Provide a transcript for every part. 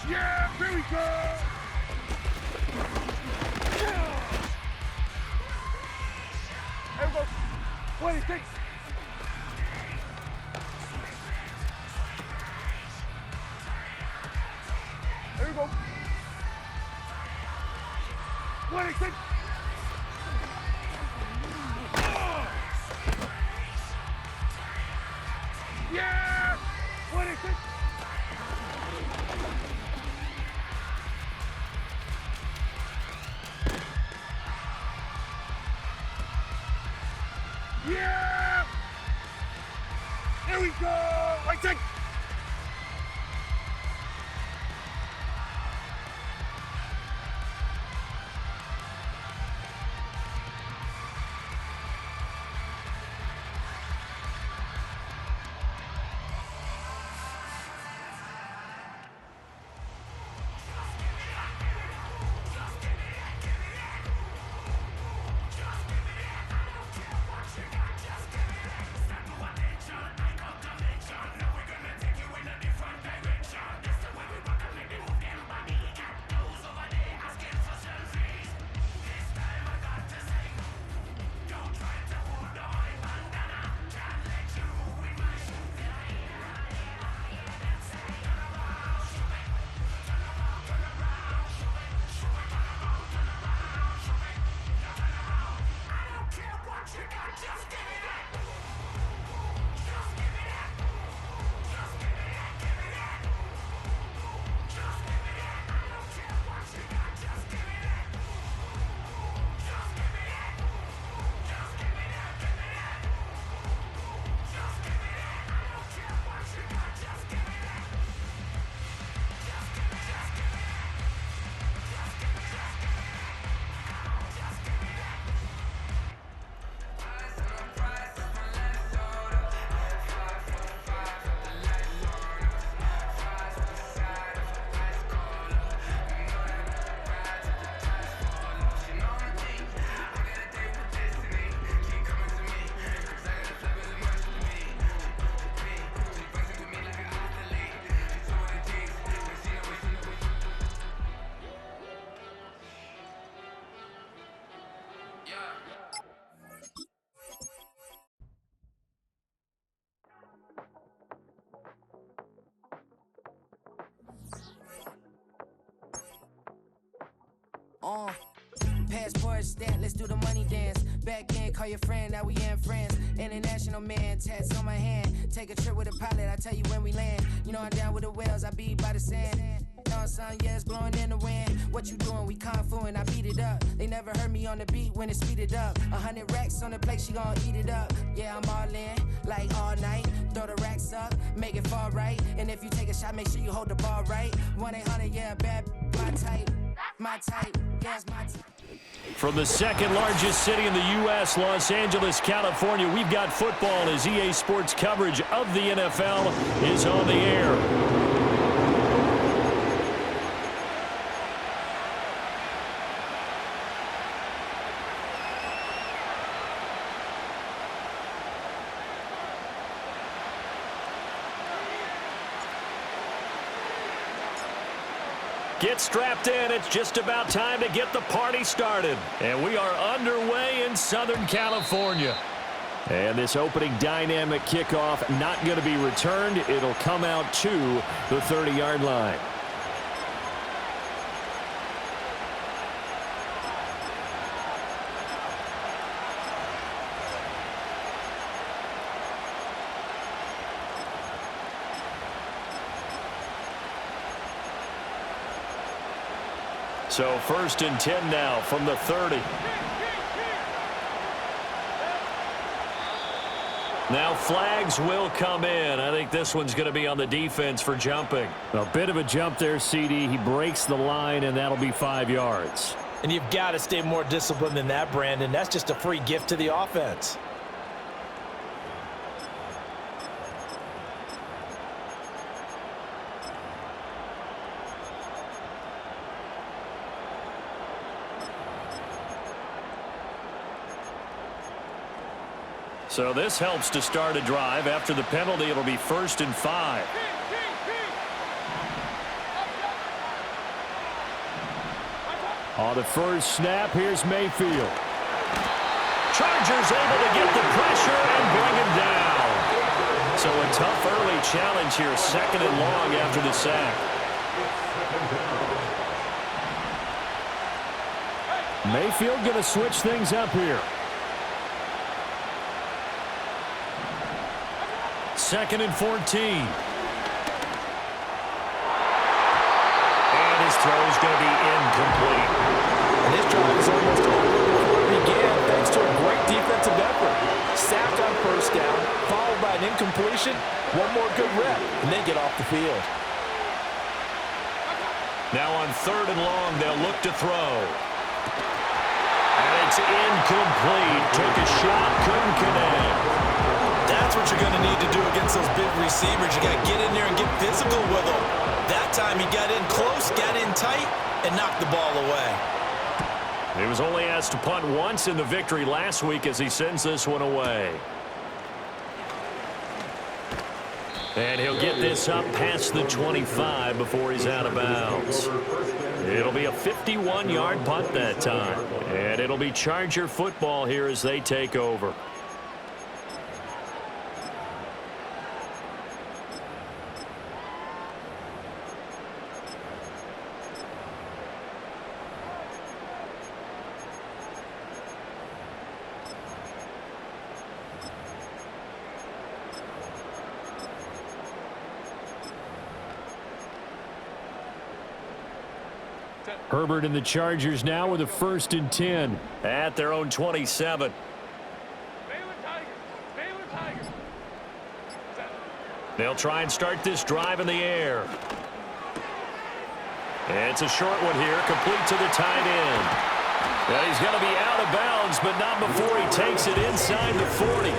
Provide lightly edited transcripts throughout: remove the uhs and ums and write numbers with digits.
Yeah, here we go. Yeah. There we go. 26. There we go. 26. Yeah! 26. Yeah! There we go! Right side. Passport stamp, let's do the money dance. Back in, call your friend, now we ain't friends. International man, tats on my hand. Take a trip with a pilot, I tell you when we land. You know I'm down with the whales, I be by the sand. No, son, yeah, it's blowing in the wind. What you doing? We kung fu and I beat it up. They never heard me on the beat when it's speeded up. 100 racks on the plate, she gon' eat it up. Yeah, I'm all in, like all night. Throw the racks up, make it fall right. And if you take a shot, make sure you hold the ball right. 1-800, yeah, bad, my type. My type, yes, my type. From the second largest city in the U.S., Los Angeles, California, we've got football as EA Sports coverage of the NFL is on the air. Get strapped in. It's just about time to get the party started. And we are underway in Southern California. And this opening dynamic kickoff not going to be returned. It'll come out to the 30-yard line. So 1st and 10 now from the 30. Now flags will come in. I think this one's going to be on the defense for jumping. A bit of a jump there, CD. He breaks the line, and that'll be 5 yards. And you've got to stay more disciplined than that, Brandon. That's just a free gift to the offense. So this helps to start a drive. After the penalty, it'll be 1st and 5. On the first snap, here's Mayfield. Chargers able to get the pressure and bring him down. So a tough early challenge here, 2nd and long after the sack. Mayfield going to switch things up here. 2nd and 14. And his throw is going to be incomplete. And this drive is almost over before it began, thanks to a great defensive effort. Sacked on first down, followed by an incompletion, one more good rep, and they get off the field. Now on 3rd and long, they'll look to throw. And it's incomplete. Took a shot, couldn't connect. That's what you're going to need to do against those big receivers. You got to get in there and get physical with them. That time he got in close, got in tight, and knocked the ball away. He was only asked to punt once in the victory last week as he sends this one away. And he'll get this up past the 25 before he's out of bounds. It'll be a 51-yard punt that time. And it'll be Charger football here as they take over. Herbert and the Chargers now with a 1st and 10 at their own 27. They'll try and start this drive in the air. And it's a short one here, complete to the tight end. Well, he's going to be out of bounds, but not before he takes it inside the 40.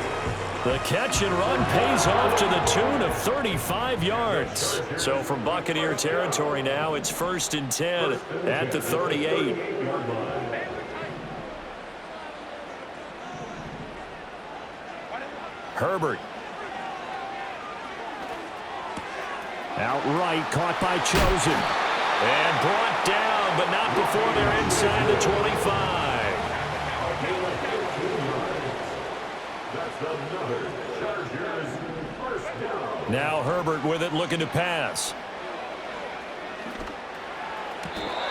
The catch and run pays off to the tune of 35 yards. So from Buccaneer territory now, it's 1st and 10 at the 38. Herbert. Outright caught by Chosen. And brought down, but not before they're inside the 25. Now Herbert with it, looking to pass.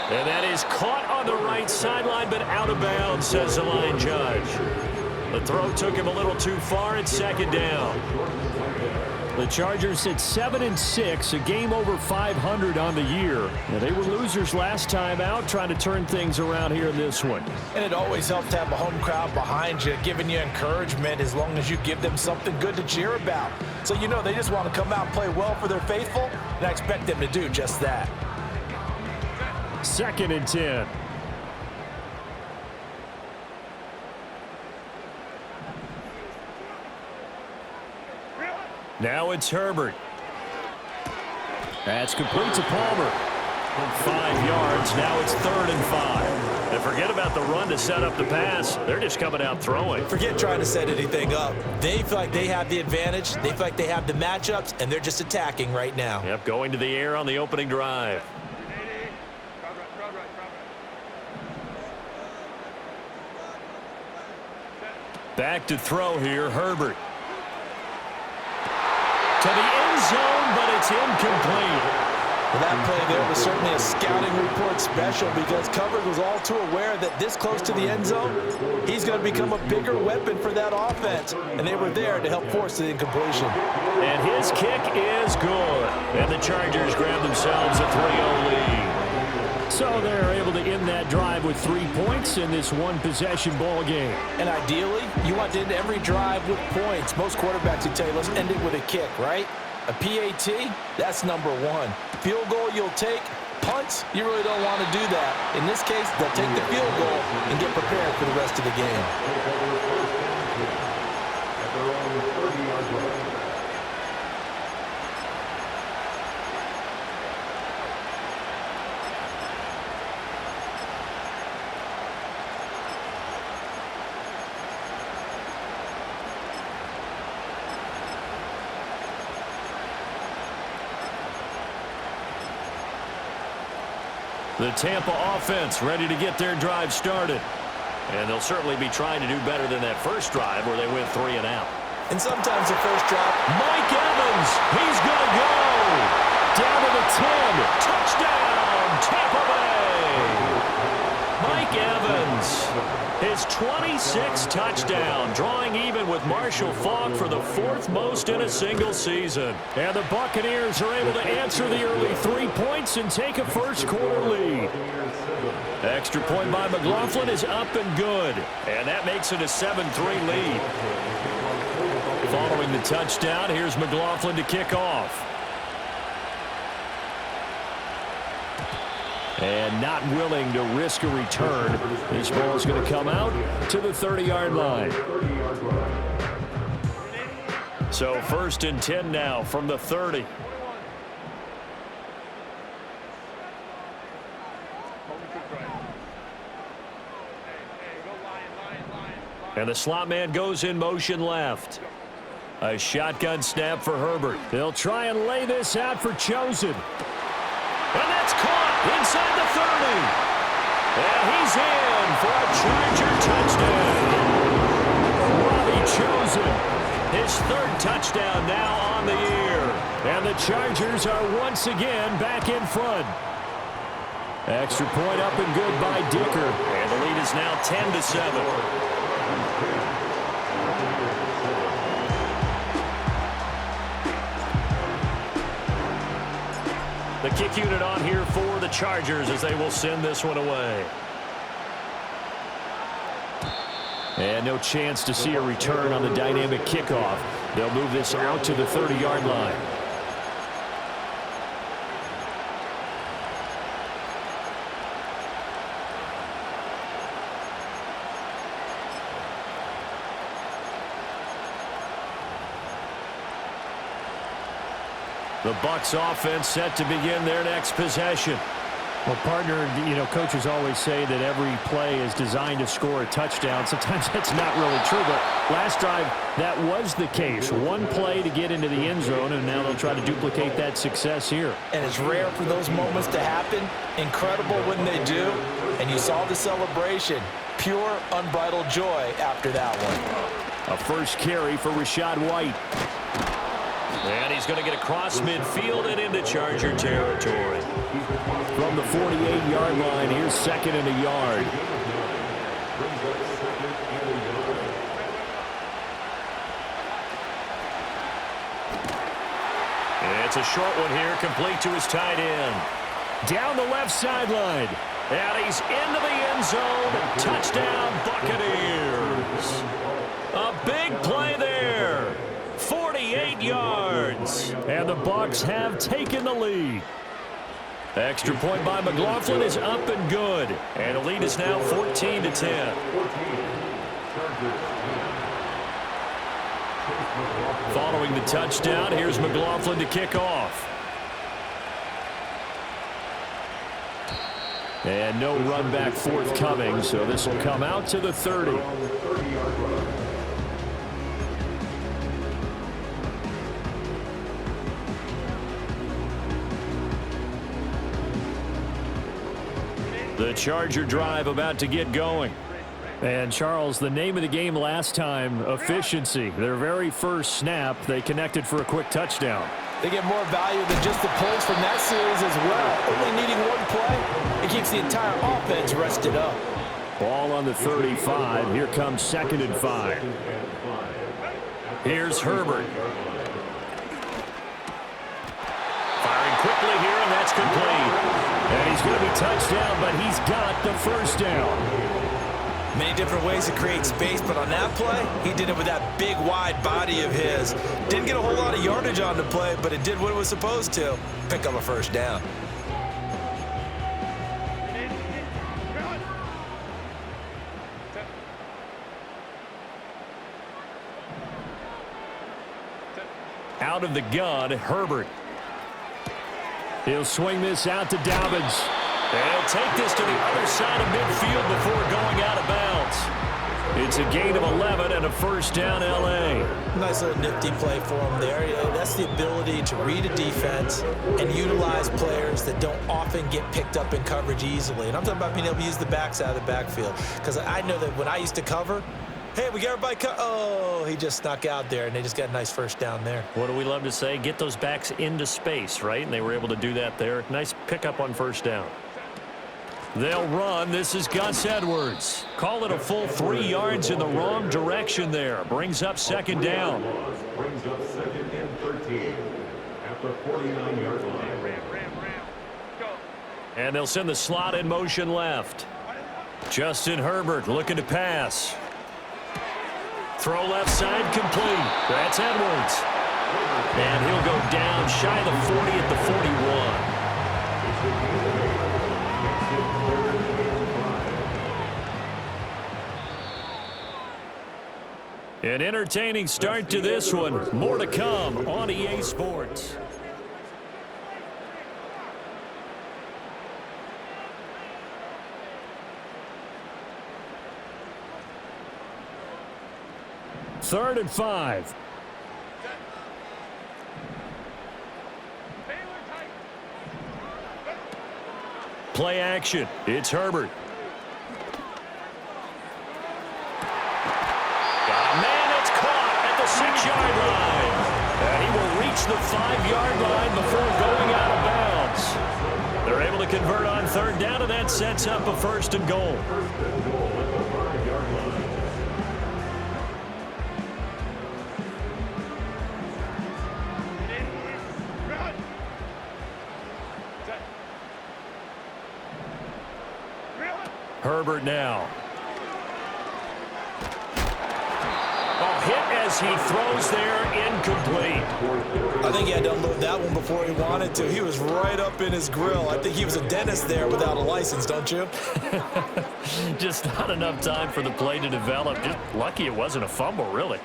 And that is caught on the right sideline, but out of bounds, says the line judge. The throw took him a little too far. It's 2nd down. The Chargers at 7-6, a game over 500 on the year. And they were losers last time out, trying to turn things around here in this one. And it always helps to have a home crowd behind you, giving you encouragement as long as you give them something good to cheer about. So you know they just want to come out and play well for their faithful, and I expect them to do just that. 2nd and 10. Now it's Herbert. That's complete to Palmer. 5 yards. Now it's 3rd and 5. And forget about the run to set up the pass. They're just coming out throwing. Forget trying to set anything up. They feel like they have the advantage. They feel like they have the matchups, and they're just attacking right now. Yep, going to the air on the opening drive. Back to throw here, Herbert. To the end zone, but it's incomplete. Well, that play there was certainly a scouting report special because coverage was all too aware that this close to the end zone, he's going to become a bigger weapon for that offense, and they were there to help force the incompletion. And his kick is good. And the Chargers grab themselves a 3-0 lead. So they're able to end that drive with 3 points in this one-possession ball game. And ideally, you want to end every drive with points. Most quarterbacks would tell you, let's end it with a kick, right? A PAT, that's number 1. Field goal you'll take. Punts, you really don't want to do that. In this case, they'll take the field goal and get prepared for the rest of the game. The Tampa offense ready to get their drive started. And they'll certainly be trying to do better than that first drive where they went 3 and out. And sometimes the first drop. Mike Evans, he's going to go. Down to the 10. Touchdown, Tampa Bay. Mike Evans, his 26th touchdown, drawing even with Marshall Faulk for the 4th most in a single season. And the Buccaneers are able to answer the early 3 points and take a first-quarter lead. Extra point by McLaughlin is up and good, and that makes it a 7-3 lead. Following the touchdown, here's McLaughlin to kick off. And not willing to risk a return. This ball is going to come out to the 30-yard line. So 1st and 10 now from the 30. And the slot man goes in motion left. A shotgun snap for Herbert. They'll try and lay this out for Chosen. And that's caught inside the 30. And he's in for a Charger touchdown. Robbie Chosen, his 3rd touchdown now on the year. And the Chargers are once again back in front. Extra point up and good by Dicker. And the lead is now 10-7. The kick unit on here for the Chargers as they will send this one away. And no chance to see a return on the dynamic kickoff. They'll move this out to the 30-yard line. The Bucs offense set to begin their next possession. Well, partner, coaches always say that every play is designed to score a touchdown. Sometimes that's not really true, but last drive, that was the case. One play to get into the end zone, and now they'll try to duplicate that success here. And it's rare for those moments to happen. Incredible when they do. And you saw the celebration. Pure, unbridled joy after that one. A first carry for Rachaad White. And he's going to get across midfield and into Charger territory. From the 48-yard line, here's 2nd and a yard. And it's a short one here, complete to his tight end. Down the left sideline. And he's into the end zone. Touchdown, Buccaneers. A big play there. 48 yards. And the Bucs have taken the lead. Extra point by McLaughlin is up and good. And the lead is now 14-10. Following the touchdown, here's McLaughlin to kick off. And no run back forthcoming, so this will come out to the 30. The Charger drive about to get going. And, Charles, the name of the game last time, efficiency. Their very first snap, they connected for a quick touchdown. They get more value than just the points from that series as well. Only needing one play, it keeps the entire offense rested up. Ball on the 35. Here comes 2nd and 5. Here's Herbert. Firing quickly here, and that's complete. And he's going to be touched down, but he's got the first down. Many different ways to create space, but on that play, he did it with that big, wide body of his. Didn't get a whole lot of yardage on the play, but it did what it was supposed to. Pick up a first down. Out of the gun, Herbert. He'll swing this out to Dobbins. And he'll take this to the other side of midfield before going out of bounds. It's a gain of 11 and a first down, L.A. Nice little nifty play for him there. That's the ability to read a defense and utilize players that don't often get picked up in coverage easily. And I'm talking about being able to use the backs out of the backfield. Because I know that when I used to cover, hey, we got everybody oh, he just snuck out there, and they just got a nice first down there. What do we love to say? Get those backs into space, right? And they were able to do that there. Nice pickup on first down. They'll run. This is Gus Edwards. Call it a full 3 yards in the wrong direction there. Brings up second down. Brings up second and 13 at the 49-yard line. And they'll send the slot in motion left. Justin Herbert looking to pass. Throw left side complete. That's Edwards. And he'll go down shy of the 40 at the 41. An entertaining start to this one. More to come on EA Sports. Third and 5. Play action. It's Herbert. The 6-yard line. And he will reach the 5-yard line before going out of bounds. They're able to convert on third down, and that sets up a first and goal. Herbert now. Hit as he throws there, incomplete. I think he had to unload that one before he wanted to. He was right up in his grill. I think he was a dentist there without a license, don't you? Just not enough time for the play to develop. Just lucky it wasn't a fumble, really.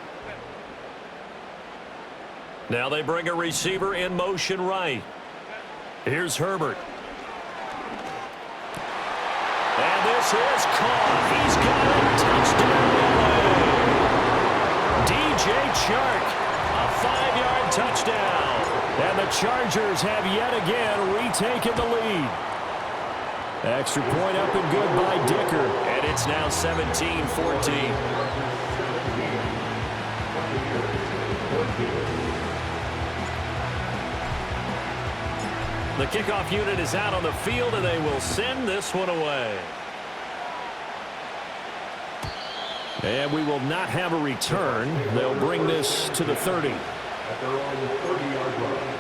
Now they bring a receiver in motion right. Here's Herbert. And this is caught. He's got a touchdown. DJ Chark, a 5-yard touchdown. And the Chargers have yet again retaken the lead. Extra point up and good by Dicker. And it's now 17-14. The kickoff unit is out on the field, and they will send this one away. And we will not have a return. They'll bring this to the 30. At their own 30-yard line.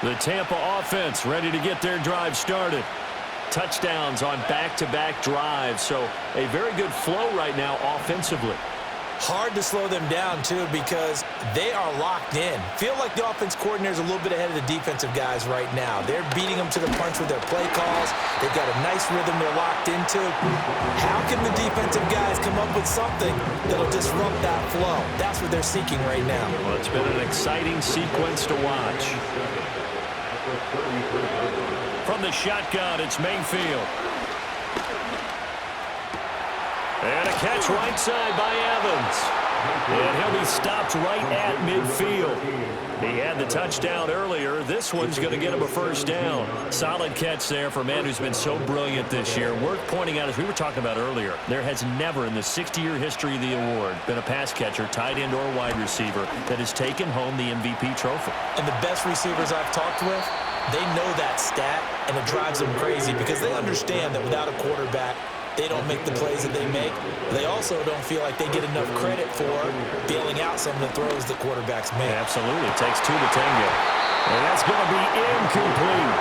The Tampa offense ready to get their drive started. Touchdowns on back-to-back drives, so a very good flow right now offensively. Hard to slow them down, too, because they are locked in. Feel like the offense coordinator is a little bit ahead of the defensive guys right now. They're beating them to the punch with their play calls. They've got a nice rhythm they're locked into. How can the defensive guys come up with something that'll disrupt that flow? That's what they're seeking right now. Well, it's been an exciting sequence to watch. From the shotgun, it's Mayfield. And a catch right side by Evans. And he'll be stopped right at midfield. He had the touchdown earlier. This one's going to get him a first down. Solid catch there for a man who's been so brilliant this year. Worth pointing out, as we were talking about earlier, there has never in the 60-year history of the award been a pass catcher, tight end, or wide receiver that has taken home the MVP trophy. And the best receivers I've talked with, they know that stat, and it drives them crazy because they understand that without a quarterback, they don't make the plays that they make. They also don't feel like they get enough credit for bailing out some of the throws that quarterbacks make. Absolutely. It takes two to tango. And that's going to be incomplete.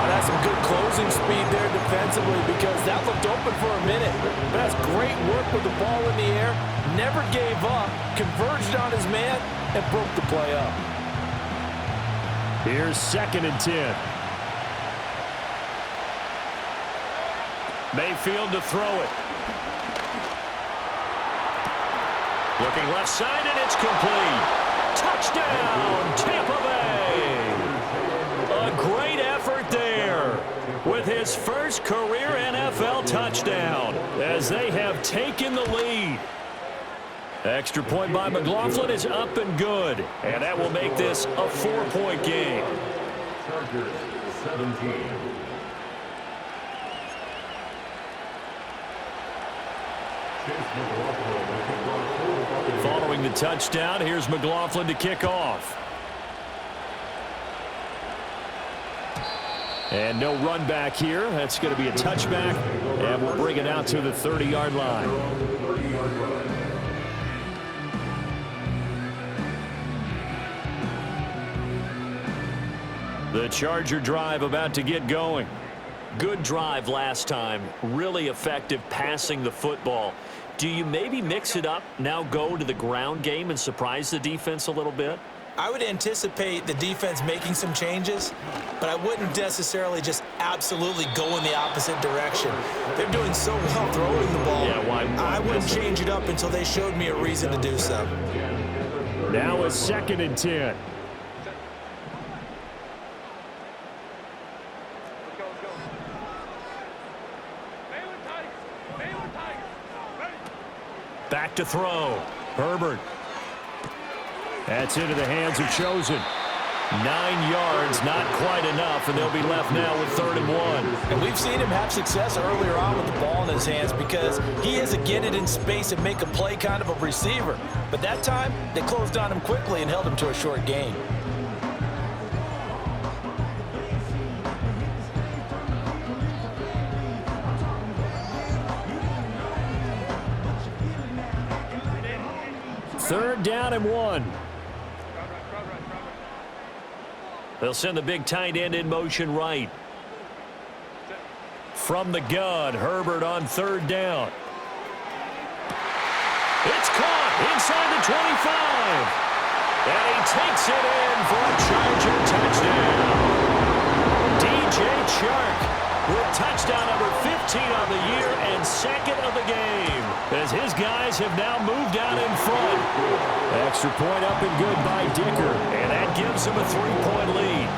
That's some good closing speed there defensively because that looked open for a minute. But that's great work with the ball in the air. Never gave up. Converged on his man and broke the play up. Here's 2nd and 10. Mayfield to throw it. Looking left side, and it's complete. Touchdown, Tampa Bay. A great effort there with his first career NFL touchdown. as they have taken the lead. Extra point by McLaughlin is up and good. And that will make this a 4-point game. Chargers 17. Following the touchdown, here's McLaughlin to kick off. And no run back here. That's going to be a touchback, and we'll bring it out to the 30-yard line. The Charger drive about to get going. Good drive last time. Really effective passing the football. Do you maybe mix it up, now go to the ground game and surprise the defense a little bit? I would anticipate the defense making some changes, but I wouldn't necessarily just absolutely go in the opposite direction. They're doing so well throwing the ball. Yeah, why? I wouldn't change it up until they showed me a reason to do so. Now a 2nd and 10. Back to throw. Herbert. That's into the hands of Chosen. 9 yards, not quite enough, and they'll be left now with 3rd and 1. And we've seen him have success earlier on with the ball in his hands because he is a get it in space and make a play kind of a receiver. But that time, they closed on him quickly and held him to a short gain. Third down and 1. They'll send the big tight end in motion right. From the gun, Herbert on 3rd down. It's caught inside the 25. And he takes it in for a Charger touchdown. DJ Chark with touchdown number 15 on the year and 2nd of the game, as his guys have now moved out in front. Extra point up and good by Dicker, and that gives him a 3-point lead.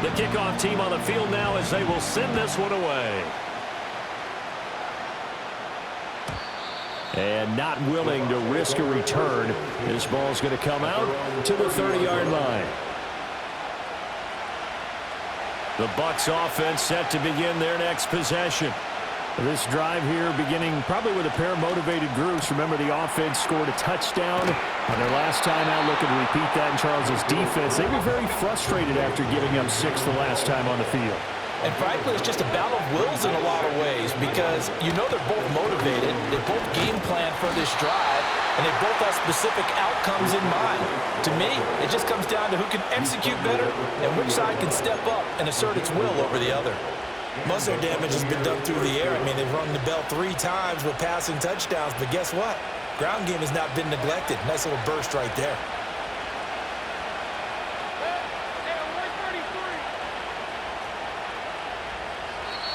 The kickoff team on the field now as they will send this one away. And not willing to risk a return. This ball's going to come out to the 30-yard line. The Bucs offense set to begin their next possession. This drive here beginning probably with a pair of motivated groups. Remember, the offense scored a touchdown on their last time out, looking to repeat that in Charles's defense. They were very frustrated after giving up 6 the last time on the field. And frankly, it's just a battle of wills in a lot of ways because you know they're both motivated. They both game plan for this drive, and they both have specific outcomes in mind. To me, it just comes down to who can execute better and which side can step up and assert its will over the other. Most of their damage has been done through the air. I mean, they've rung the bell 3 times with passing touchdowns, but guess what? Ground game has not been neglected. Nice little burst right there.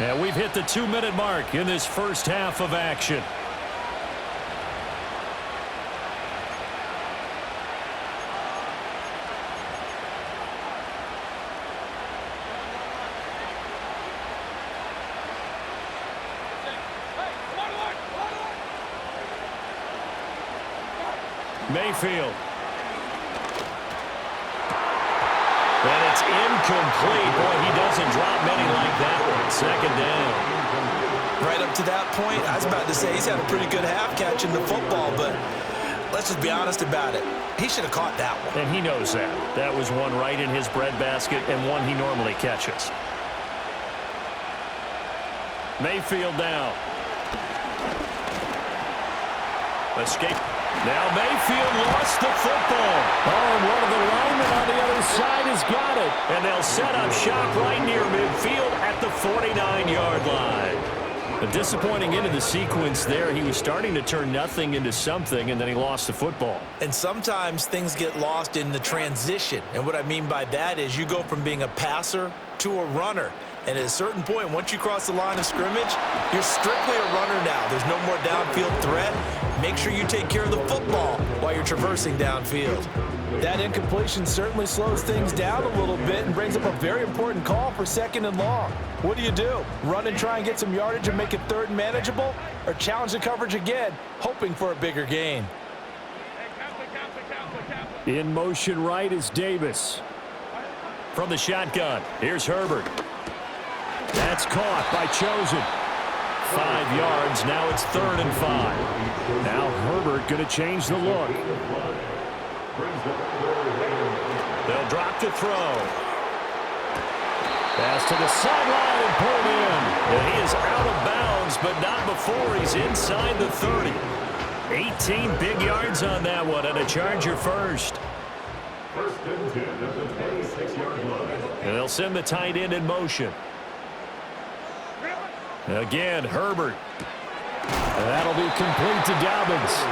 And we've hit the 2-minute mark in this first half of action. Mayfield. And it's incomplete. Boy, he doesn't drop many like that one. 2nd down. Right up to that point, I was about to say he's had a pretty good half catching the football, but let's just be honest about it. He should have caught that one. And he knows that. That was one right in his breadbasket and one he normally catches. Mayfield down. Escape. Now Mayfield lost the football. Oh, and one of the linemen on the other side has got it. And they'll set up shop right near midfield at the 49-yard line. A disappointing end of the sequence there. He was starting to turn nothing into something, and then he lost the football. And sometimes things get lost in the transition. And what I mean by that is you go from being a passer to a runner. And at a certain point, once you cross the line of scrimmage, you're strictly a runner now. There's no more downfield threat. make sure you take care of the football while you're traversing downfield. That incompletion certainly slows things down a little bit and brings up a very important call for 2nd and long. What do? Run and try and get some yardage and make it 3rd and manageable? Or challenge the coverage again, hoping for a bigger gain? In motion right is Davis. From the shotgun, here's Herbert. That's caught by Chosen. 5 yards, now it's 3rd and 5. Now Herbert going to change the look. They'll drop to throw. Pass to the sideline and pulled in. And he is out of bounds, but not before he's inside the 30. 18 big yards on that one, and a Charger first. First and 10 at the 26-yard line. And they'll send the tight end in motion. Again, Herbert. And that'll be complete to Dobbins.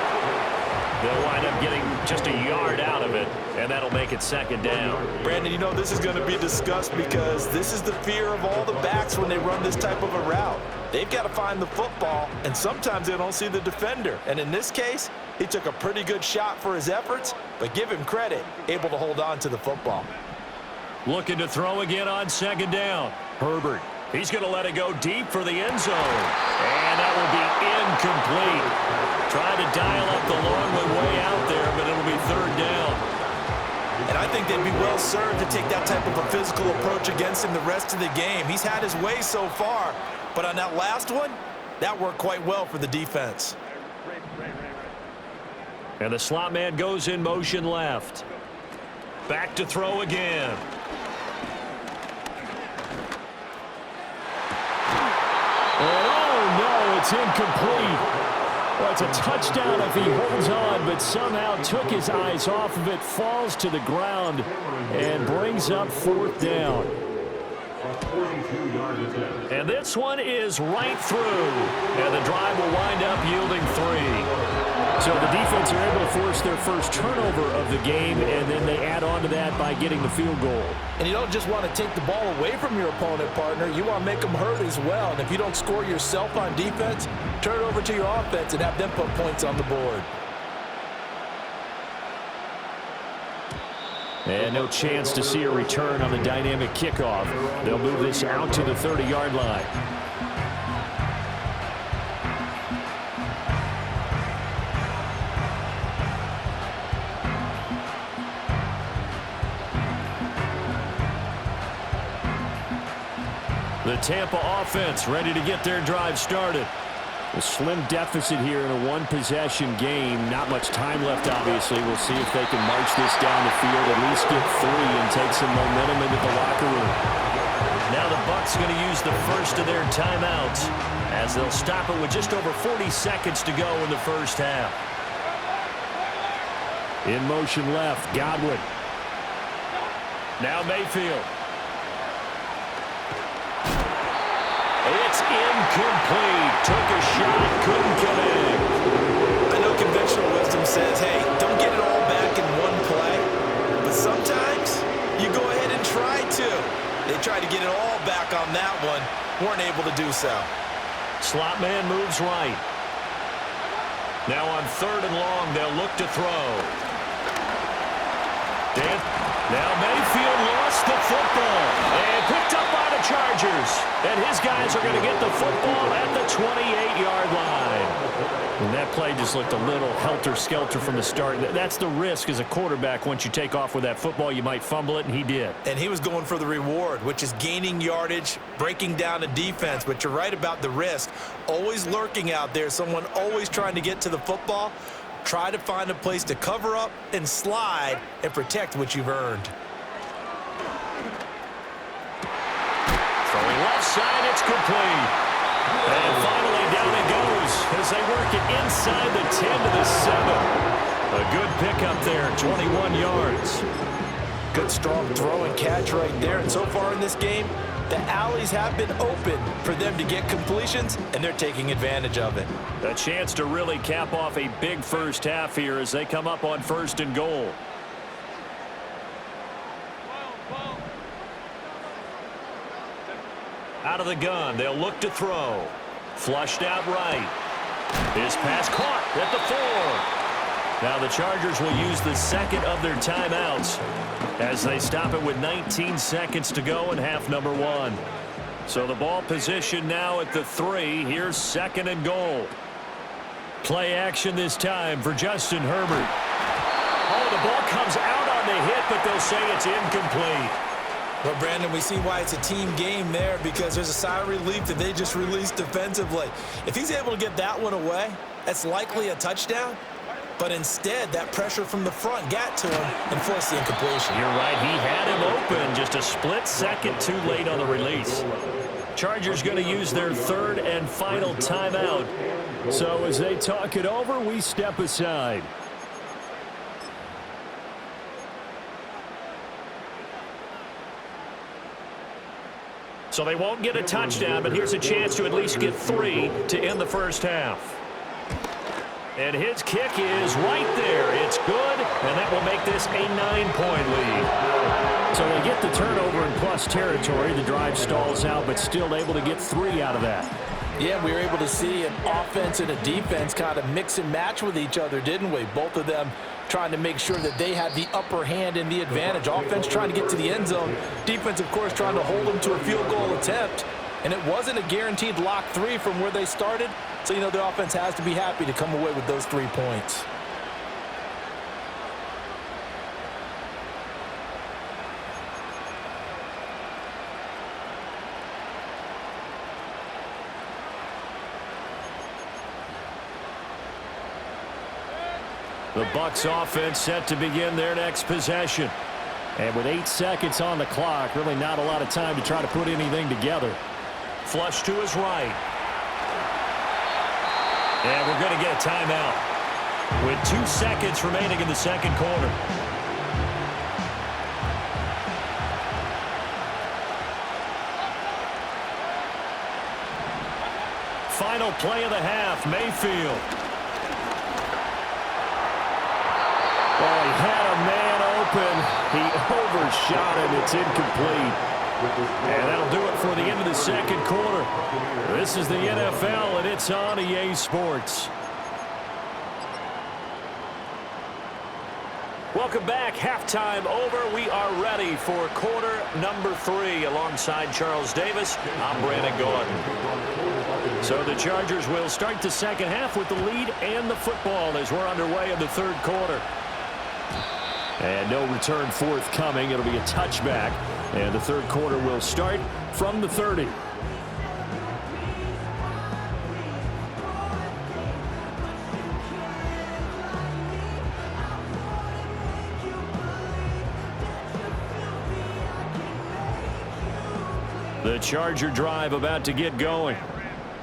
They'll wind up getting just a yard out of it, and that'll make it 2nd down. Brandon, you know this is going to be discussed because this is the fear of all the backs when they run this type of a route. They've got to find the football, and sometimes they don't see the defender. And in this case, he took a pretty good shot for his efforts, but give him credit, able to hold on to the football. Looking to throw again on 2nd down. Herbert. He's going to let it go deep for the end zone. And that will be incomplete. Trying to dial up the long way out there, but it'll be 3rd down. And I think they'd be well served to take that type of a physical approach against him the rest of the game. He's had his way so far, but on that last one, that worked quite well for the defense. And the slot man goes in motion left. Back to throw again. Oh, no, it's incomplete. Well, it's a touchdown if he holds on, but somehow took his eyes off of it, falls to the ground, and brings up 4th down. And this one is right through. And the drive will wind up yielding 3. So the defense are able to force their first turnover of the game, and then they add on to that by getting the field goal. And you don't just want to take the ball away from your opponent, partner. You want to make them hurt as well. And if you don't score yourself on defense, turn it over to your offense and have them put points on the board. And no chance to see a return on the dynamic kickoff. They'll move this out to the 30-yard line. The Tampa offense ready to get their drive started. A slim deficit here in a one-possession game. Not much time left, obviously. We'll see if they can march this down the field, at least get 3 and take some momentum into the locker room. Now the Bucs going to use the first of their timeouts as they'll stop it with just over 40 seconds to go in the first half. In motion left, Godwin. Now Mayfield. It's incomplete. Took a shot, couldn't connect. I know conventional wisdom says, hey, don't get it all back in one play. But sometimes you go ahead and try to. They tried to get it all back on that one. Weren't able to do so. Slot man moves right. Now on 3rd and long, they'll look to throw. Now Mayfield lost the football and picked up by the Chargers. And his guys are going to get the football at the 28-yard line. And that play just looked a little helter-skelter from the start. That's the risk as a quarterback. Once you take off with that football, you might fumble it, and he did. And he was going for the reward, which is gaining yardage, breaking down a defense. But you're right about the risk. Always lurking out there, someone always trying to get to the football. Try to find a place to cover up and slide and protect what you've earned. Throwing left side, it's complete. And finally down it goes as they work it inside the 10 to the 7. A good pickup there, 21 yards. Good strong throw and catch right there. And so far in this game, the alleys have been open for them to get completions, and they're taking advantage of it. A chance to really cap off a big first half here as they come up on 1st and goal. Out of the gun, they'll look to throw. Flushed out right. His pass caught at the 4. Now the Chargers will use the second of their timeouts as they stop it with 19 seconds to go in half number 1. So the ball position now at the 3. Here's 2nd and goal. Play action this time for Justin Herbert. Oh, the ball comes out on the hit, but they'll say it's incomplete. Well, Brandon, we see why it's a team game there, because there's a sigh of relief that they just released defensively. If he's able to get that one away, that's likely a touchdown. But instead, that pressure from the front got to him and forced the incompletion. You're right. He had him open, just a split second too late on the release. Chargers going to use their 3rd and final timeout. So as they talk it over, we step aside. So they won't get a touchdown, but here's a chance to at least get 3 to end the first half. And his kick is right there. It's good, and that will make this a 9-point lead. So they get the turnover in plus territory. The drive stalls out, but still able to get 3 out of that. Yeah, we were able to see an offense and a defense kind of mix and match with each other, didn't we? Both of them trying to make sure that they had the upper hand and the advantage. Offense trying to get to the end zone. Defense, of course, trying to hold them to a field goal attempt. And it wasn't a guaranteed lock 3 from where they started. So, you know, the offense has to be happy to come away with those 3 points. The Bucs offense set to begin their next possession. And with 8 seconds on the clock, really not a lot of time to try to put anything together. Flush to his right. And we're going to get a timeout with 2 seconds remaining in the second quarter. Final play of the half, Mayfield. Oh, he had a man open. He overshot him. It's incomplete. And that'll do it for the end of the second quarter. This is the NFL, and it's on EA Sports. Welcome back. Halftime over. We are ready for quarter number 3. Alongside Charles Davis, I'm Brandon Gordon. So the Chargers will start the second half with the lead and the football as we're underway in the third quarter. And no return forthcoming. It'll be a touchback. And the third quarter will start from the 30. The Charger drive about to get going.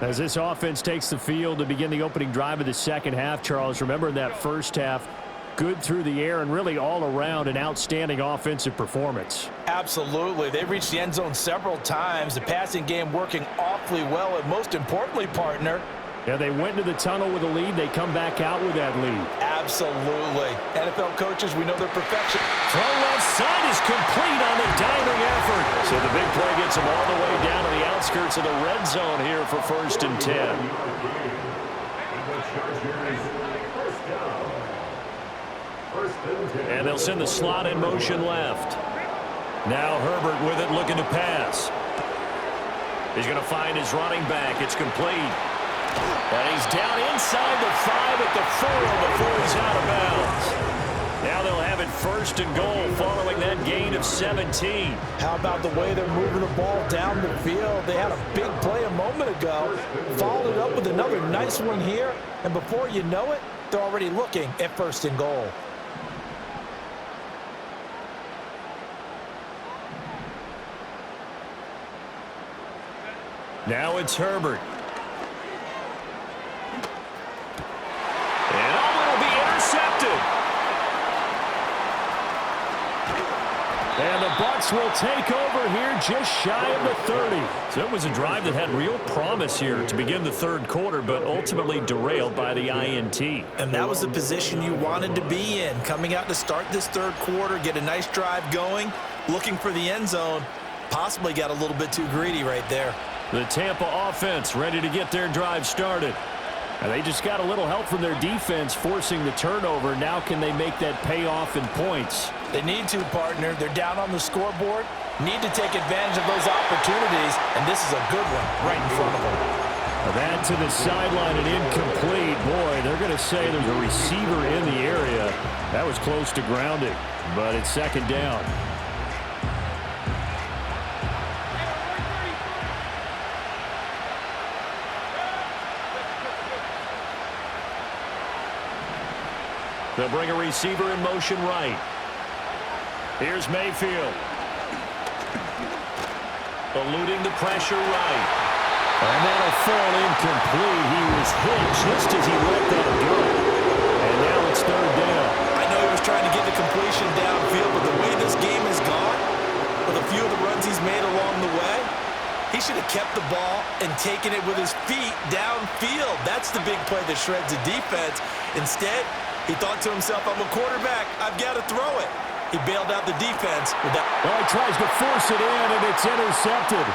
As this offense takes the field to begin the opening drive of the second half, Charles, remember in that first half, good through the air and really all around an outstanding offensive performance. Absolutely. They've reached the end zone several times. The passing game working awfully well. And most importantly, partner, yeah, they went into the tunnel with a lead. They come back out with that lead. Absolutely. NFL coaches, we know their perfection. Throw left side is complete on the diving effort. So the big play gets them all the way down to the outskirts of the red zone here for 1st and 10. And they'll send the slot in motion left. Now Herbert with it, looking to pass. He's going to find his running back. It's complete. And he's down inside the 5 at the 4 before he's out of bounds. Now they'll have it 1st and goal following that gain of 17. How about the way they're moving the ball down the field? They had a big play a moment ago. Followed it up with another nice one here. And before you know it, they're already looking at 1st and goal. Now it's Herbert. And will be intercepted. And the Bucs will take over here just shy of the 30. So it was a drive that had real promise here to begin the third quarter, but ultimately derailed by the INT. And that was the position you wanted to be in. Coming out to start this third quarter, get a nice drive going, looking for the end zone. Possibly got a little bit too greedy right there. The Tampa offense ready to get their drive started. And they just got a little help from their defense forcing the turnover. Now can they make that pay off in points? They need to, partner. They're down on the scoreboard. Need to take advantage of those opportunities, and this is a good one right in front of them. That to the sideline and incomplete. Boy, they're going to say there's a receiver in the area. That was close to grounding, but it's second down. They'll bring a receiver in motion right. Here's Mayfield. Eluding the pressure right. And that'll fall incomplete. He was hit just as he let that go. And now it's third down. I know he was trying to get the completion downfield, but the way this game has gone, with a few of the runs he's made along the way, he should have kept the ball and taken it with his feet downfield. That's the big play that shreds the defense. Instead, he thought to himself, I'm a quarterback. I've got to throw it. He bailed out the defense with that. Well, he tries to force it in, and it's intercepted.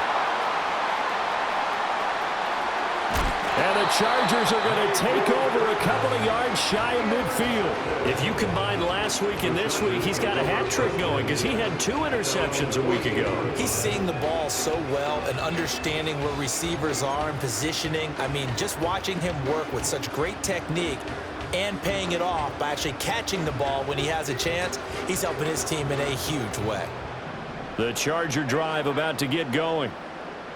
And the Chargers are going to take over a couple of yards shy of midfield. If you combine last week and this week, he's got a hat trick going because he had 2 interceptions a week ago. He's seeing the ball so well and understanding where receivers are and positioning. I mean, just watching him work with such great technique and paying it off by actually catching the ball when he has a chance, he's helping his team in a huge way. The Charger drive about to get going.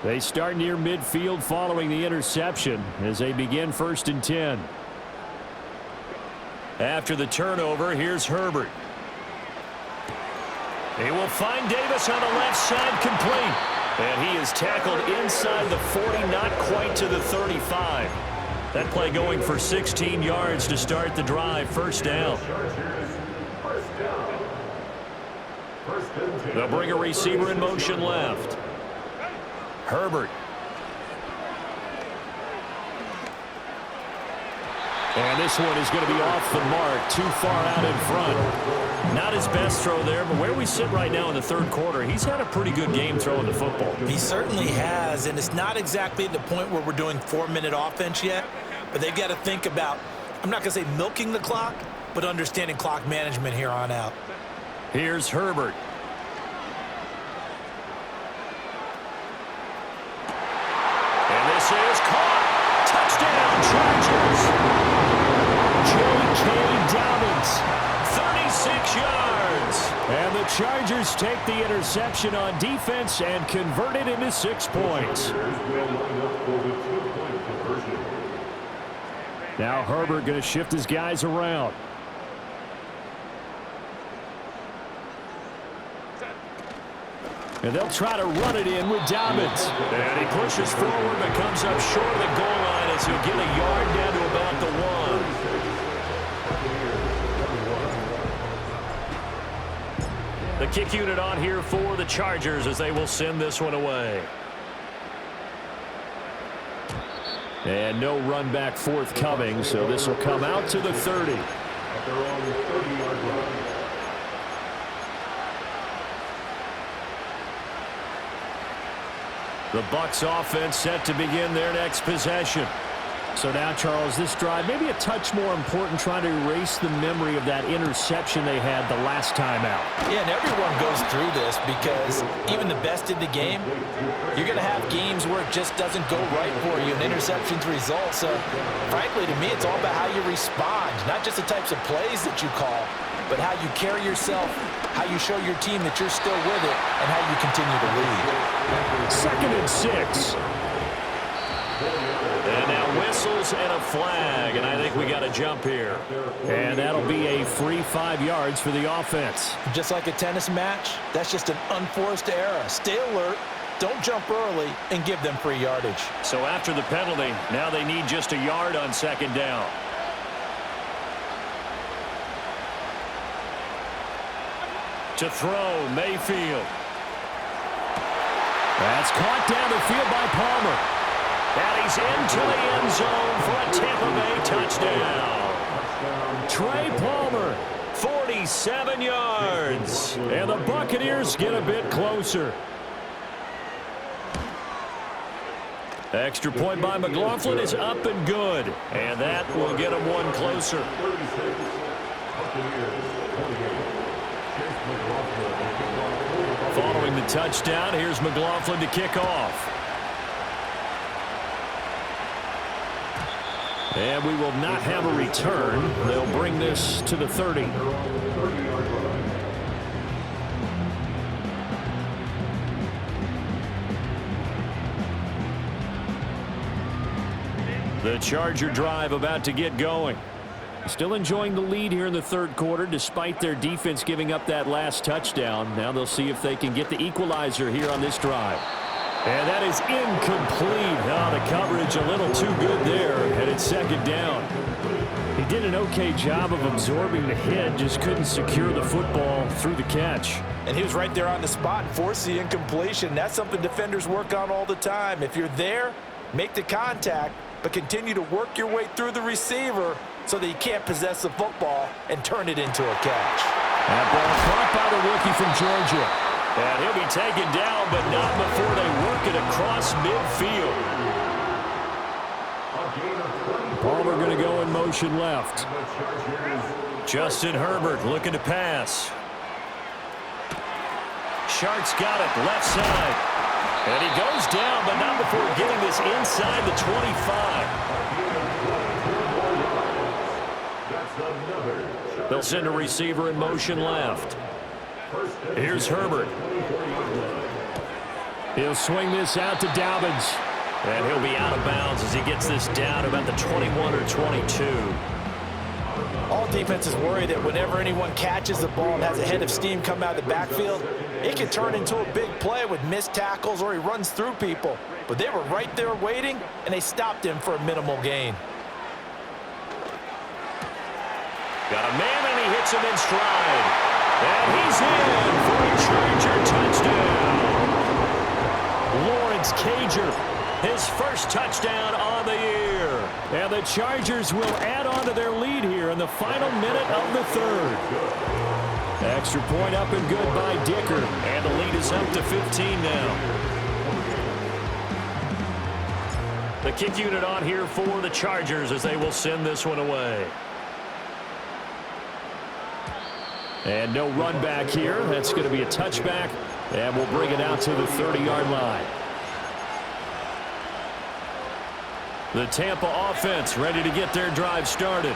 They start near midfield following the interception as they begin 1st and 10. After the turnover, here's Herbert. He will find Davis on the left side, complete. And he is tackled inside the 40, not quite to the 35. That play going for 16 yards to start the drive. First down. They'll bring a receiver in motion left. Herbert. And this one is going to be off the mark, too far out in front. Not his best throw there, but where we sit right now in the third quarter, he's had a pretty good game throwing the football. He certainly has, and it's not exactly the point where we're doing 4-minute offense yet, but they've got to think about, I'm not going to say milking the clock, but understanding clock management here on out. Here's Herbert. And this is caught. Touchdown, Chargers. J.K. Dobbins, 36 yards. And the Chargers take the interception on defense and convert it into 6 points. Now Herbert going to shift his guys around. And they'll try to run it in with Dobbins. And he pushes forward but comes up short of the goal line as he'll get a yard down to about the 1. The kick unit on here for the Chargers as they will send this one away. And no run back forthcoming, so this will come out to the 30. At their own 30-yard line. The Bucs offense set to begin their next possession. So now, Charles, this drive maybe a touch more important, trying to erase the memory of that interception they had the last time out. Yeah, and everyone goes through this because even the best in the game, you're going to have games where it just doesn't go right for you and interceptions result. So, frankly, to me, it's all about how you respond, not just the types of plays that you call, but how you carry yourself, how you show your team that you're still with it, and how you continue to lead. 2nd and 6. And now whistles and a flag, and I think we got a jump here. And that'll be a free 5 yards for the offense. Just like a tennis match, that's just an unforced error. Stay alert, don't jump early, and give them free yardage. So after the penalty, now they need just a yard on 2nd down. To throw, Mayfield. That's caught down the field by Palmer. And he's into the end zone for a Tampa Bay touchdown. Trey Palmer, 47 yards. And the Buccaneers get a bit closer. Extra point by McLaughlin is up and good. And that will get him one closer. Following the touchdown, here's McLaughlin to kick off. And we will not have a return. They'll bring this to the 30. The Charger drive about to get going. Still enjoying the lead here in the third quarter despite their defense giving up that last touchdown. Now they'll see if they can get the equalizer here on this drive. And that is incomplete. Oh, the coverage a little too good there, and it's second down. He did an okay job of absorbing the hit, just couldn't secure the football through the catch. And he was right there on the spot and forced the incompletion. That's something defenders work on all the time. If you're there, make the contact, but continue to work your way through the receiver so that you can't possess the football and turn it into a catch. That ball caught by the rookie from Georgia. And he'll be taken down, but not before they work it across midfield. Palmer going to go in motion left. Justin Herbert looking to pass. Shark's got it left side. And he goes down, but not before getting this inside the 25. They'll send a receiver in motion left. Here's Herbert. He'll swing this out to Dobbins. And he'll be out of bounds as he gets this down about the 21 or 22. All defenses worry that whenever anyone catches the ball and has a head of steam come out of the backfield, it can turn into a big play with missed tackles or he runs through people. But they were right there waiting, and they stopped him for a minimal gain. Got a man, and he hits him in stride. And he's in for a Charger touchdown. Lawrence Cager, his first touchdown on the year. And the Chargers will add on to their lead here in the final minute of the third. Extra point up and good by Dicker. And the lead is up to 15 now. The kick unit on here for the Chargers as they will send this one away. And no run back here. That's going to be a touchback. And we'll bring it out to the 30-yard line. The Tampa offense ready to get their drive started.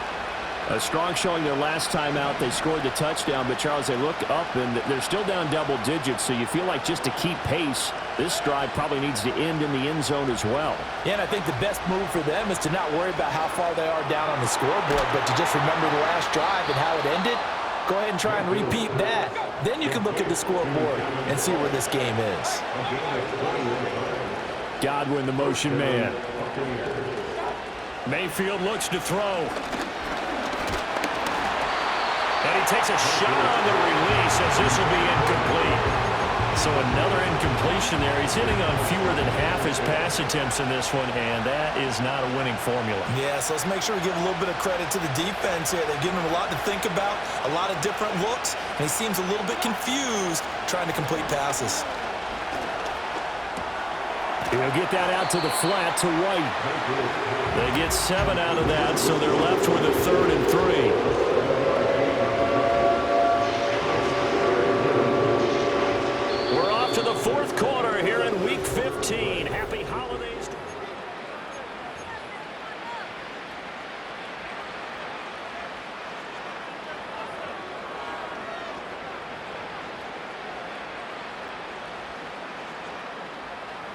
A strong showing their last time out. They scored the touchdown, but Charles, they look up and they're still down double digits, so you feel like just to keep pace, this drive probably needs to end in the end zone as well. Yeah, and I think the best move for them is to not worry about how far they are down on the scoreboard, but to just remember the last drive and how it ended. Go ahead and try and repeat that. Then you can look at the scoreboard and see where this game is. Godwin, the motion man. Mayfield looks to throw. And he takes a shot on the release as this will be incomplete. So another incompletion there. He's hitting on fewer than half his pass attempts in this one, and that is not a winning formula. Yeah, so let's make sure we give a little bit of credit to the defense here. They're giving him a lot to think about, a lot of different looks, and he seems a little bit confused trying to complete passes. He'll get that out to the flat to White. They get 7 out of that, so they're left with a 3rd and 3. To the fourth quarter here in Week 15. Happy holidays.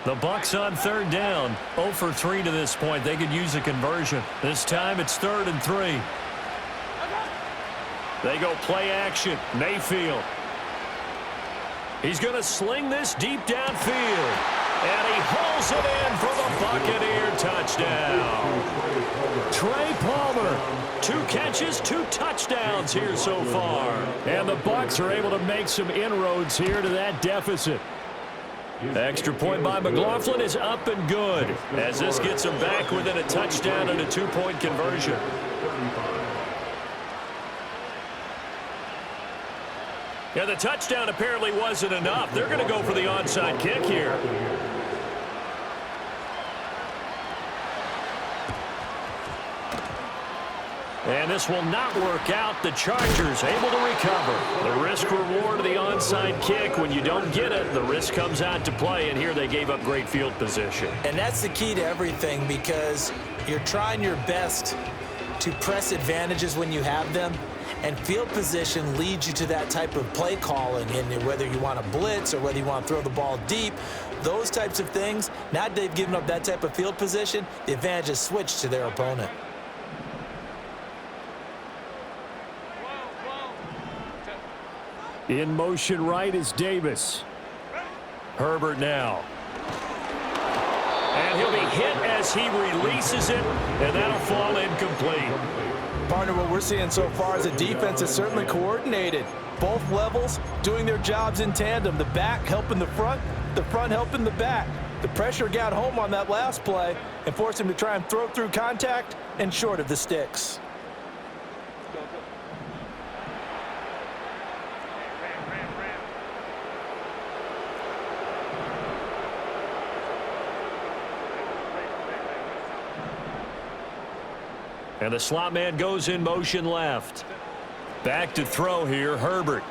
The Bucs on 3rd down. 0 for 3 to this point. They could use a conversion. This time it's 3rd and 3. They go play action. Mayfield. He's going to sling this deep downfield. And he hauls it in for the Buccaneer touchdown. Trey Palmer, 2 catches, 2 touchdowns here so far. And the Bucs are able to make some inroads here to that deficit. Extra point by McLaughlin is up and good as this gets him back within a touchdown and a 2-point conversion. Yeah, the touchdown apparently wasn't enough. They're going to go for the onside kick here. And this will not work out. The Chargers able to recover. The risk-reward of the onside kick. When you don't get it, the risk comes out to play, and here they gave up great field position. And that's the key to everything, because you're trying your best to press advantages when you have them, and field position leads you to that type of play calling. And whether you want to blitz or whether you want to throw the ball deep, those types of things, now they've given up that type of field position, the advantage is switched to their opponent. In motion right is Davis. Herbert now. And he'll be hit as he releases it, and that'll fall incomplete. Partner, what we're seeing so far is the defense is certainly coordinated. Both levels doing their jobs in tandem. The back helping the front helping the back. The pressure got home on that last play and forced him to try and throw through contact and short of the sticks. And the slot man goes in motion left. Back to throw here, Herbert.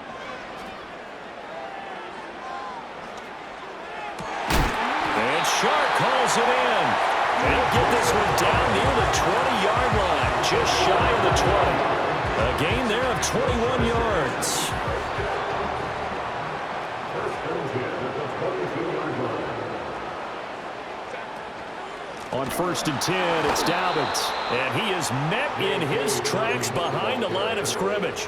And Shark calls it in. And he'll get this one down near the 20-yard line, just shy of the 20. A gain there of 21 yards. On 1st and 10, it's Dobbins. And he is met in his tracks behind the line of scrimmage.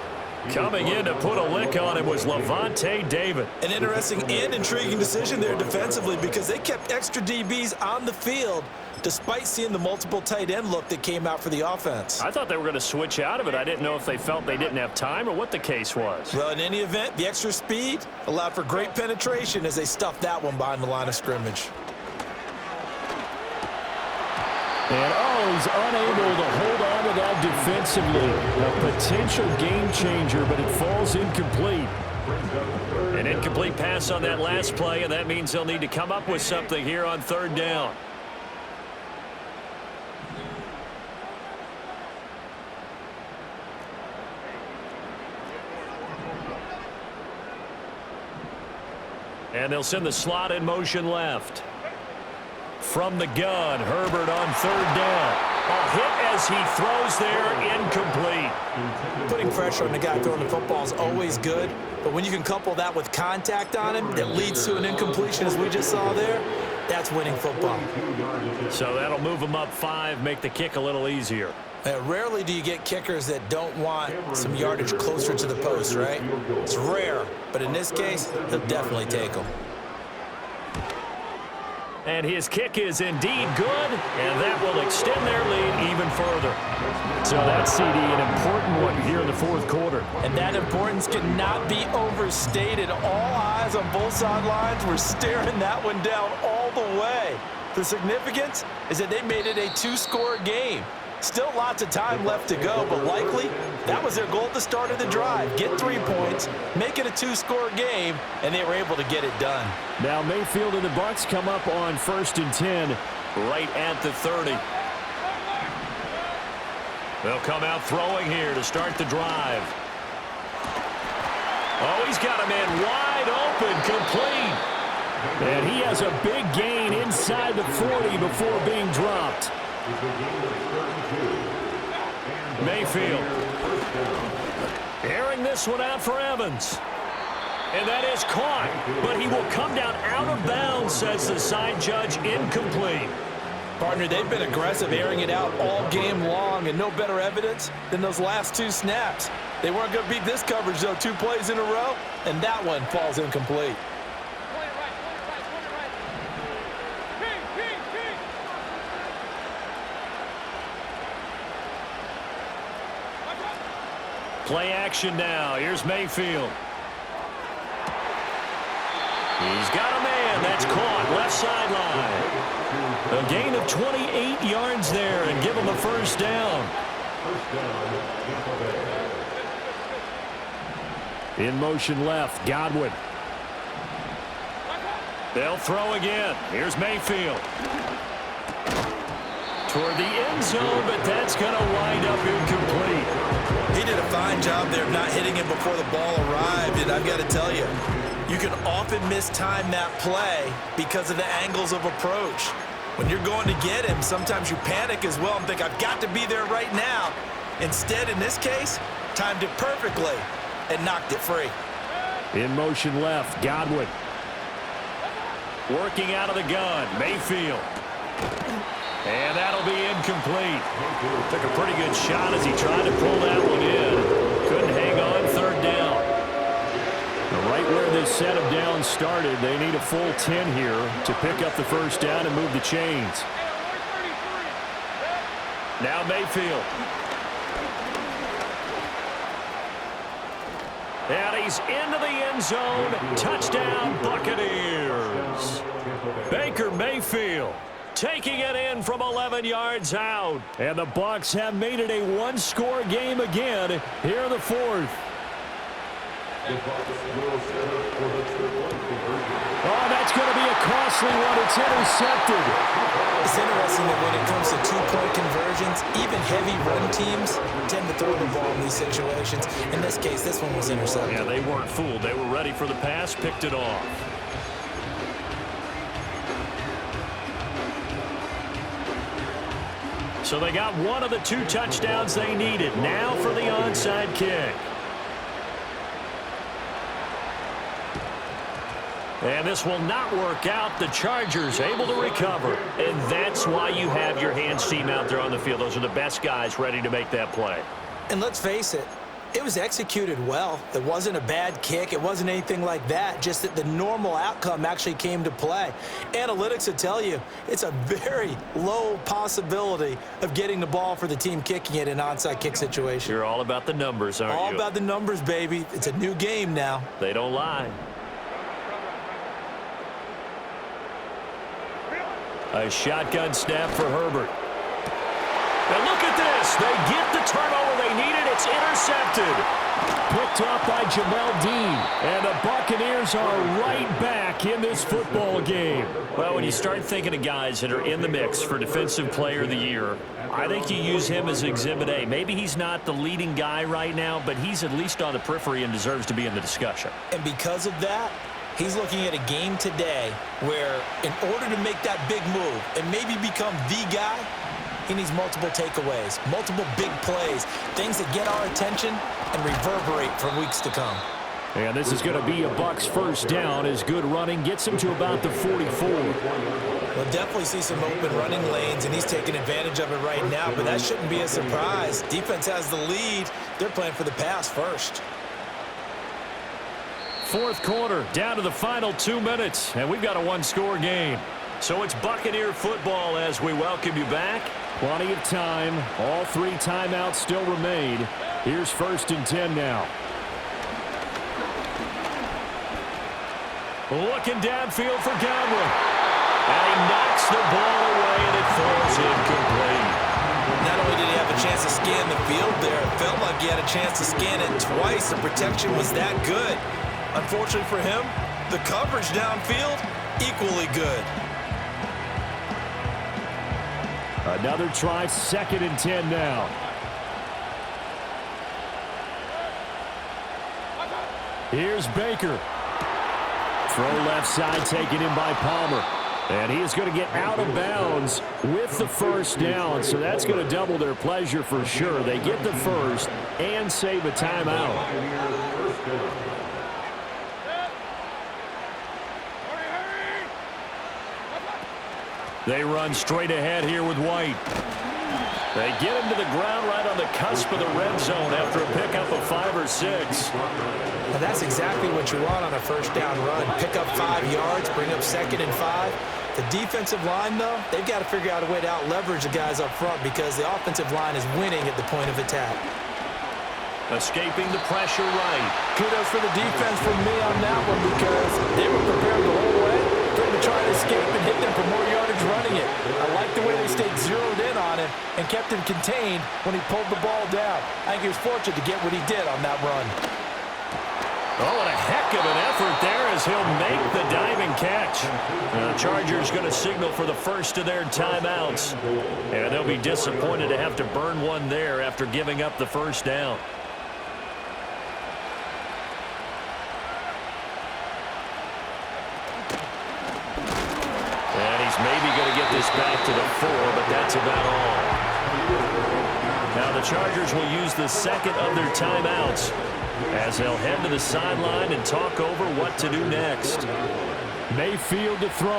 Coming in to put a lick on him was Levante David. An interesting and intriguing decision there defensively, because they kept extra DBs on the field despite seeing the multiple tight end look that came out for the offense. I thought they were going to switch out of it. I didn't know if they felt they didn't have time or what the case was. Well, in any event, the extra speed allowed for great penetration as they stuffed that one behind the line of scrimmage. And, he's unable to hold on to that defensively. A potential game changer, but it falls incomplete. An incomplete pass on that last play, and that means they'll need to come up with something here on 3rd down. And they'll send the slot in motion left. From the gun, Herbert on 3rd down. A hit as he throws there, incomplete. Putting pressure on the guy throwing the football is always good, but when you can couple that with contact on him that leads to an incompletion, as we just saw there, that's winning football. So that'll move them up 5, make the kick a little easier. Rarely do you get kickers that don't want some yardage closer to the post, right? It's rare, but in this case, he'll definitely take them. And his kick is indeed good, and that will extend their lead even further. So that's, CD, an important one here in the 4th quarter. And that importance cannot be overstated. All eyes on both sidelines were staring that one down all the way. The significance is that they made it a 2-score game. Still lots of time left to go, but likely that was their goal at the start of the drive. Get 3 points, make it a 2-score game, and they were able to get it done. Now Mayfield and the Bucs come up on 1st and 10. Right at the 30. They'll come out throwing here to start the drive. Oh, he's got a man wide open, complete. And he has a big gain inside the 40 before being dropped. Mayfield airing this one out for Evans. And that is caught, but he will come down out of bounds, says the side judge, incomplete. Partner, they've been aggressive airing it out all game long, and no better evidence than those last 2 snaps. They weren't going to beat this coverage, though, 2 plays in a row, and that one falls incomplete. Play action now. Here's Mayfield. He's got a man. That's caught. Left sideline. A gain of 28 yards there and give him a 1st down. In motion left, Godwin. They'll throw again. Here's Mayfield. toward the end zone, but that's going to wind up incomplete. He did a fine job there of not hitting it before the ball arrived, and I've got to tell you, you can often mistime that play because of the angles of approach. When you're going to get him, sometimes you panic as well and think, I've got to be there right now. Instead, in this case, timed it perfectly and knocked it free. In motion left, Godwin. Working out of the gun, Mayfield. And that'll be incomplete. Took a pretty good shot as he tried to pull that one in. Couldn't hang on, third down. Right where this set of downs started, they need a full 10 here to pick up the first down and move the chains. Now Mayfield. And he's into the end zone. Touchdown, Buccaneers. Baker Mayfield taking it in from 11 yards out. And the Bucs have made it a one-score game again here in the fourth. Oh, that's going to be a costly one. It's intercepted. It's interesting that when it comes to two-point conversions, even heavy run teams tend to throw the ball in these situations. In this case, this one was intercepted. Yeah, they weren't fooled. They were ready for the pass, picked it off. So they got one of the two touchdowns they needed. Now for the onside kick. And this will not work out. The Chargers able to recover. And that's why you have your hands team out there on the field. Those are the best guys ready to make that play. And let's face it, it was executed well. It wasn't a bad kick. It wasn't anything like that. Just that the normal outcome actually came to play. Analytics will tell you it's a very low possibility of getting the ball for the team kicking it in an onside kick situation. You're all about the numbers, aren't you? All about the numbers, baby. It's a new game now. They don't lie. A shotgun snap for Herbert. And look at this. They get the turnover they needed. It's intercepted. Picked off by Jamel Dean. And the Buccaneers are right back in this football game. Well, when you start thinking of guys that are in the mix for Defensive Player of the Year, I think you use him as Exhibit A. Maybe he's not the leading guy right now, but he's at least on the periphery and deserves to be in the discussion. And because of that, he's looking at a game today where in order to make that big move and maybe become the guy, he needs multiple takeaways, multiple big plays, things that get our attention and reverberate for weeks to come. And this is going to be a Bucs first down as good running gets him to about the 44. We'll definitely see some open running lanes, and he's taking advantage of it right now, but that shouldn't be a surprise. Defense has the lead. They're playing for the pass first. Fourth quarter, down to the final 2 minutes, and we've got a one-score game. So it's Buccaneer football as we welcome you back. Plenty of time. All three timeouts still remain. Here's 1st and 10 now. Looking downfield for Godwin. And he knocks the ball away, and it falls incomplete. Not only did he have a chance to scan the field there, it felt like he had a chance to scan it twice. The protection was that good. Unfortunately for him, the coverage downfield, equally good. Another try, 2nd and 10 now. Here's Baker. Throw left side taken in by Palmer. And he is going to get out of bounds with the first down. So that's going to double their pleasure for sure. They get the first and save a timeout. They run straight ahead here with White. They get him to the ground right on the cusp of the red zone after a pickup of 5 or 6. And that's exactly what you want on a first down run. Pick up 5 yards, bring up 2nd and 5. The defensive line, though, they've got to figure out a way to out-leverage the guys up front because the offensive line is winning at the point of attack. Escaping the pressure right. Kudos for the defense from me on that one because they were prepared the whole way for him to try and escape and hit them for more yardage running it. I like the way they stayed zeroed in on him and kept him contained when he pulled the ball down. I think he was fortunate to get what he did on that run. Oh, what a heck of an effort there as he'll make the diving catch. The Chargers going to signal for the first of their timeouts. And they'll be disappointed to have to burn one there after giving up the first down. And he's maybe going to get this back to the 4, but that's about all. Now the Chargers will use the second of their timeouts as they'll head to the sideline and talk over what to do next. Mayfield to throw.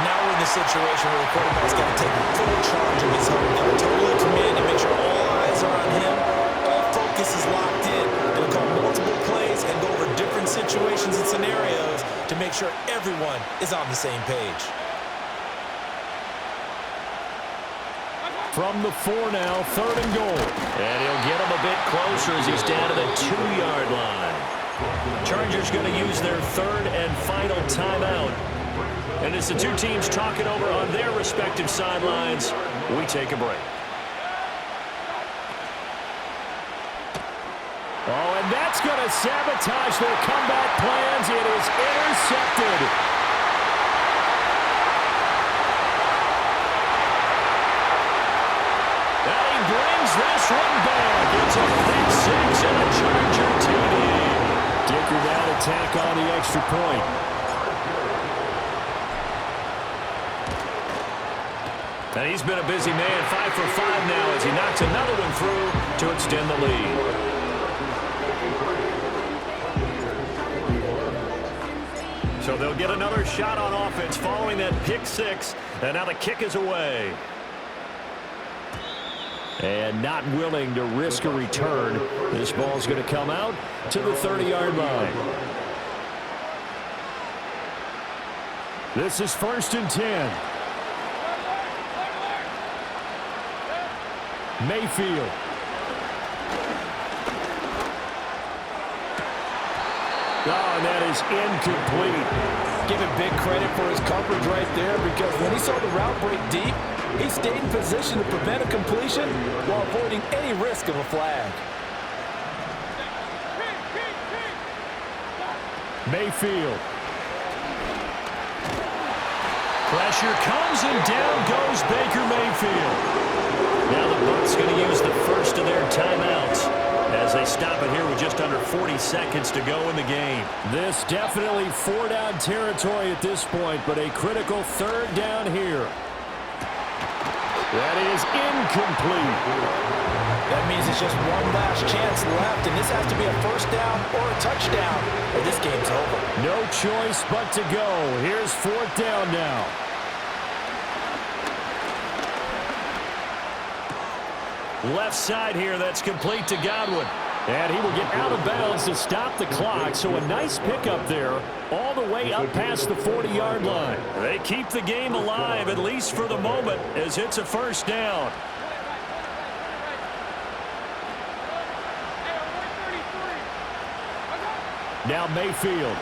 Now we're in the situation where the quarterback's got to take full charge of his own. Got to totally command and make sure all eyes are on him. All focus is locked in. He'll call multiple plays and go over different situations and scenarios to make sure everyone is on the same page. From the 4 now, 3rd and goal. And he'll get him a bit closer as he's down to the 2-yard line. Chargers going to use their 3rd and final timeout. And as the two teams talk it over on their respective sidelines, we take a break. Oh, and that's going to sabotage their comeback plans. It is intercepted. And he brings this one back. It's a pick 6 and a Charger TD. Dicker now to tack on the extra point. And he's been a busy man, 5 for 5 now as he knocks another one through to extend the lead. So they'll get another shot on offense following that pick 6, and now the kick is away. And not willing to risk a return. This ball's going to come out to the 30-yard line. This is 1st and 10. Mayfield. Oh, and that is incomplete. Give him big credit for his coverage right there, because when he saw the route break deep, he stayed in position to prevent a completion while avoiding any risk of a flag. Mayfield. Pressure comes and down goes Baker Mayfield. Now the Bucs going to use the first of their timeouts as they stop it here with just under 40 seconds to go in the game. This definitely 4-down territory at this point, but a critical 3rd down here. That is incomplete. That means it's just one last chance left, and this has to be a 1st down or a touchdown, or this game's over. No choice but to go. Here's 4th down now. Left side here, that's complete to Godwin. And he will get out of bounds to stop the clock. So a nice pickup there all the way up past the 40-yard line. They keep the game alive, at least for the moment, as it's a 1st down. Now Mayfield.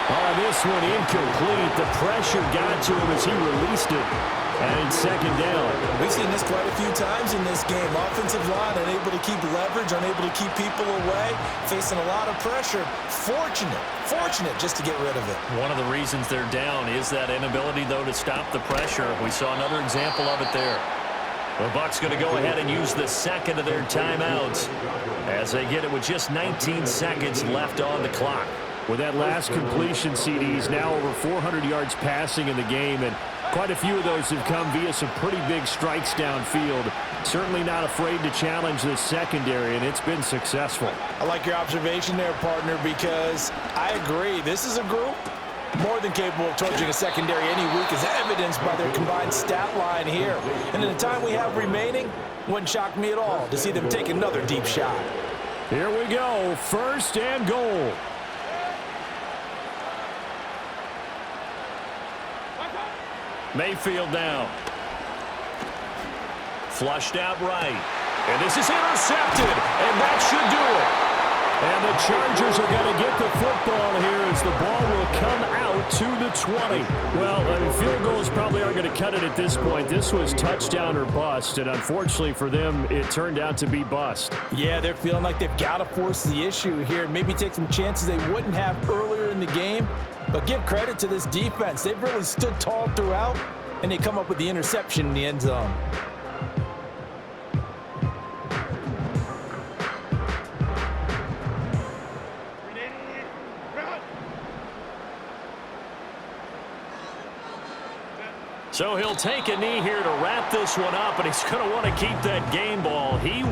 Oh, this one incomplete. The pressure got to him as he released it. And 2nd down. We've seen this quite a few times in this game. Offensive line unable to keep leverage, unable to keep people away, facing a lot of pressure. Fortunate just to get rid of it. One of the reasons they're down is that inability, though, to stop the pressure. We saw another example of it there. The Bucs going to go ahead and use the second of their timeouts as they get it with just 19 seconds left on the clock. With that last completion, CDs now over 400 yards passing in the game, and quite a few of those have come via some pretty big strikes downfield. Certainly not afraid to challenge the secondary, and it's been successful. I like your observation there, partner, because I agree. This is a group more than capable of torching a secondary any week, as evidenced by their combined stat line here. And in the time we have remaining, wouldn't shock me at all to see them take another deep shot. Here we go, 1st and goal. Mayfield now. Flushed out right. And this is intercepted, and that should do it. And the Chargers are going to get the football here as the ball will come out to the 20. Well, I mean, field goals probably aren't going to cut it at this point. This was touchdown or bust, and unfortunately for them, it turned out to be bust. Yeah, they're feeling like they've got to force the issue here. Maybe take some chances they wouldn't have earlier in the game. But give credit to this defense. They've really stood tall throughout, and they come up with the interception in the end zone. So he'll take a knee here to wrap this one up, and he's going to want to keep that game ball. He